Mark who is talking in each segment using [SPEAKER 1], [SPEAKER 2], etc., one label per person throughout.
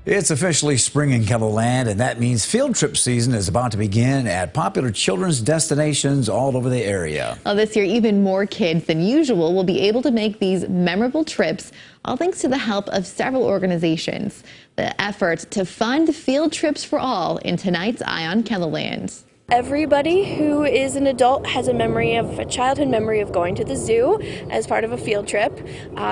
[SPEAKER 1] It's officially spring in Kettleland, and that means field trip season is about to begin at popular children's destinations all over the area.
[SPEAKER 2] Well, this year, even more kids than usual will be able to make these memorable trips, all thanks to the help of several organizations. The effort to fund field trips for all in tonight's Eye on Kettleland.
[SPEAKER 3] Everybody who is an adult has a childhood memory of going to the zoo as part of a field trip.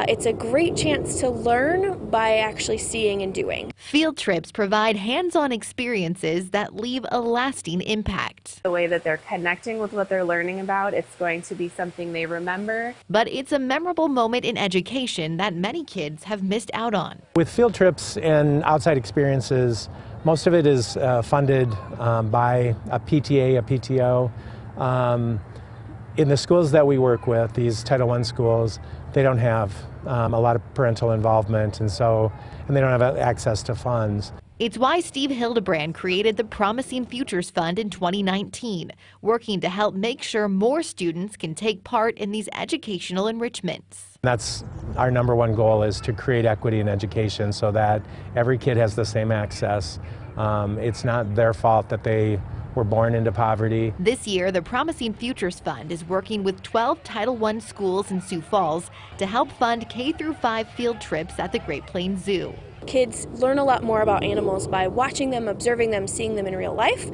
[SPEAKER 3] It's a great chance to learn by actually seeing and doing.
[SPEAKER 2] Field trips provide hands-on experiences that leave a lasting impact.
[SPEAKER 4] The way that they're connecting with what they're learning about, it's going to be something they remember.
[SPEAKER 2] But it's a memorable moment in education that many kids have missed out on.
[SPEAKER 5] With field trips and outside experiences, most of it is funded by a PTA, a PTO. In the schools that we work with, these Title I schools, they don't have a lot of parental involvement, and they don't have access to funds.
[SPEAKER 2] It's why Steve Hildebrand created the Promising Futures Fund in 2019, working to help make sure more students can take part in these educational enrichments.
[SPEAKER 5] That's our number one goal, is to create equity in education so that every kid has the same access. It's not their fault that they were born into poverty.
[SPEAKER 2] This year, the Promising Futures Fund is working with 12 Title I schools in Sioux Falls to help fund K-5 field trips at the Great Plains Zoo.
[SPEAKER 3] Kids learn a lot more about animals by watching them, observing them, seeing them in real life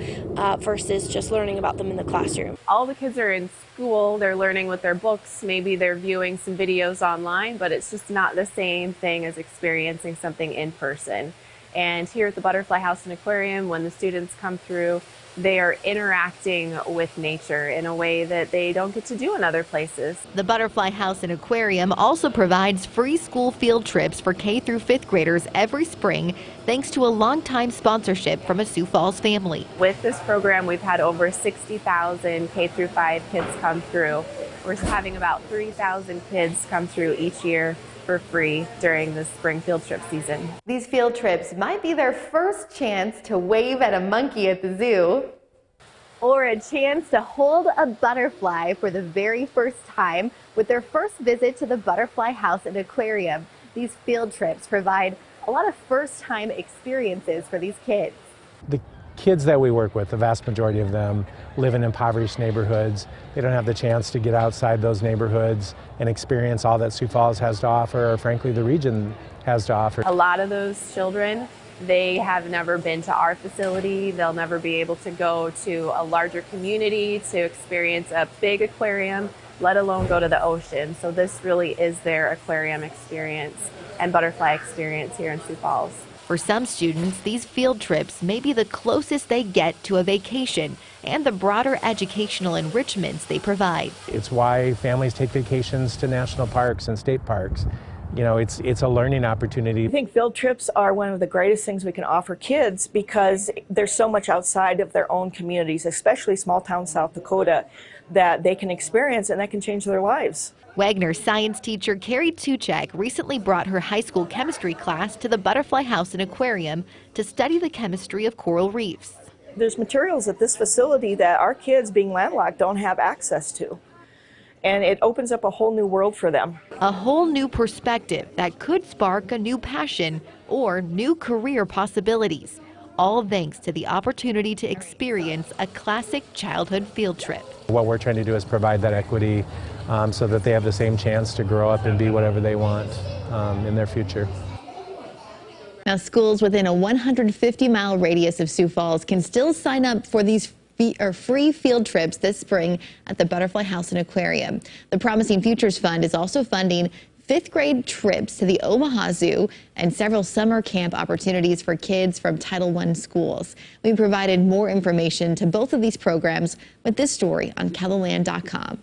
[SPEAKER 3] versus just learning about them in the classroom.
[SPEAKER 4] All the kids are in school, they're learning with their books, maybe they're viewing some videos online, but it's just not the same thing as experiencing something in person. And here at the Butterfly House and Aquarium, when the students come through, they are interacting with nature in a way that they don't get to do in other places.
[SPEAKER 2] The Butterfly House and Aquarium also provides free school field trips for K through 5th graders every spring, thanks to a longtime sponsorship from a Sioux Falls family.
[SPEAKER 4] With this program, we've had over 60,000 K through 5 kids come through. We're having about 3,000 kids come through each year for free during the spring field trip season.
[SPEAKER 2] These field trips might be their first chance to wave at a monkey at the zoo, or a chance to hold a butterfly for the very first time with their first visit to the Butterfly House and Aquarium. These field trips provide a lot of first-time experiences for these kids.
[SPEAKER 5] The kids that we work with, the vast majority of them live in impoverished neighborhoods. They don't have the chance to get outside those neighborhoods and experience all that Sioux Falls has to offer, or frankly the region has to offer.
[SPEAKER 4] A lot of those children, they have never been to our facility. They'll never be able to go to a larger community to experience a big aquarium, let alone go to the ocean. So this really is their aquarium experience and butterfly experience here in Sioux Falls.
[SPEAKER 2] For some students, these field trips may be the closest they get to a vacation and the broader educational enrichments they provide.
[SPEAKER 5] It's why families take vacations to national parks and state parks. You know, it's a learning opportunity.
[SPEAKER 6] I think field trips are one of the greatest things we can offer kids because there's so much outside of their own communities, especially small town South Dakota, that they can experience and that can change their lives.
[SPEAKER 2] Wagner science teacher Carrie Tuchek recently brought her high school chemistry class to the Butterfly House and Aquarium to study the chemistry of coral reefs.
[SPEAKER 6] There's materials at this facility that our kids, being landlocked, don't have access to. And it opens up a whole new world for them.
[SPEAKER 2] A whole new perspective that could spark a new passion or new career possibilities. All thanks to the opportunity to experience a classic childhood field trip.
[SPEAKER 5] What we're trying to do is provide that equity so that they have the same chance to grow up and be whatever they want in their future.
[SPEAKER 2] Now, schools within a 150-mile radius of Sioux Falls can still sign up for these free field trips this spring at the Butterfly House and Aquarium. The Promising Futures Fund is also funding 5th grade trips to the Omaha Zoo and several summer camp opportunities for kids from Title I schools. We provided more information to both of these programs with this story on Kettleland.com.